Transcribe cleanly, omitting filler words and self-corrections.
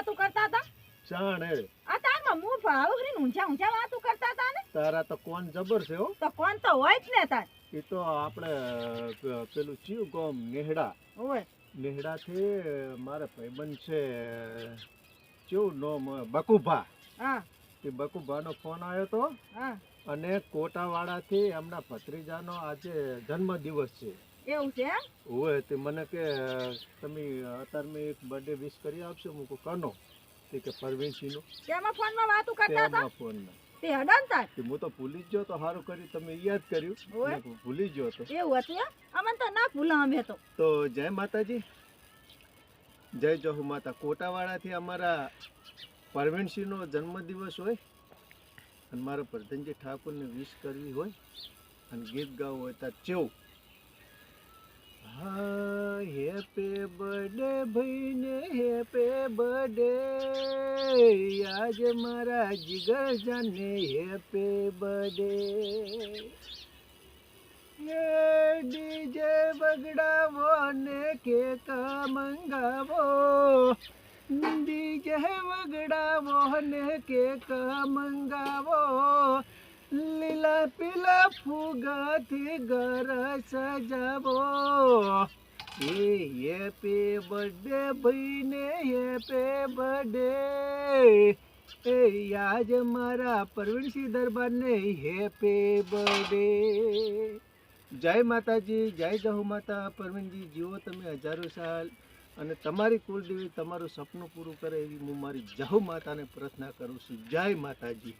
વાતો કરતા હતા ચાણ હે આ તારમાં મું ભાળું ઊંચા ઊંચા વાતો કરતા હતા ને તારા તો કોણ જબર છે હો તો કોણ તો હોય જ ને તાર એ તો આપણે પેલું ચિયું ગામ નેહડા ઓય નેહડાથી મારે ભાઈબંધ છે કેવું નામ બકુભા હા એ બકુભાનો ફોન આવ્યો તો હા અને કોટાવાડાથી એમના ભત્રીજાનો આજે જન્મદિવસ છે એવું છે એમ? હોય તે મને કે તમે અત્યારે એક બર્થડે વિશ કરી આપશો હું કહું કનો તે કે પરવીનસિંહનો તેમાં ફોનમાં વાતો કરતા હતા તેમાં ફોનમાં તે હડન તાર તે હું તો ભૂલી જ ગયો તો સારું કર્યું તમે યાદ કર્યું ઓય. મેં ભૂલી જ ગયો તો એવું હતું એમ અમને તો ના ભૂલા અમે તો જય માતાજી જય જહુ માતા કોટાવાડાથી અમારા પરવીનસિંહનો જન્મદિવસ હોય અને મારા પ્રધાનજી ઠાકોરને વિશ કરવી હોય અને ગીત ગાવું હોય તો ચેવું હા હેપી બર્થડે ભાઈને હેપી બર્થડે આજ મારા જીગર જાને હેપી બર્થડે ડીજે વગડાવો ને કેક મંગાવો ડીજે વગડાવો ને કેક મંગાવો લીલા પીલા ફુગાથી ઘર સજાવો એ હેપી બર્થડે ભાઈને હેપી બર્થડે એ આજ મારા પરવીનસિંહ દરબારને હેપી બર્થડે જય માતાજી જય જહુ માતા પરવીનજી જીવો તમે હજારો સાલ અને તમારી કુળદેવી તમારું સપનું પૂરું કરે એવી હું મારી જહુ માતાને પ્રાર્થના કરું છું જય માતાજી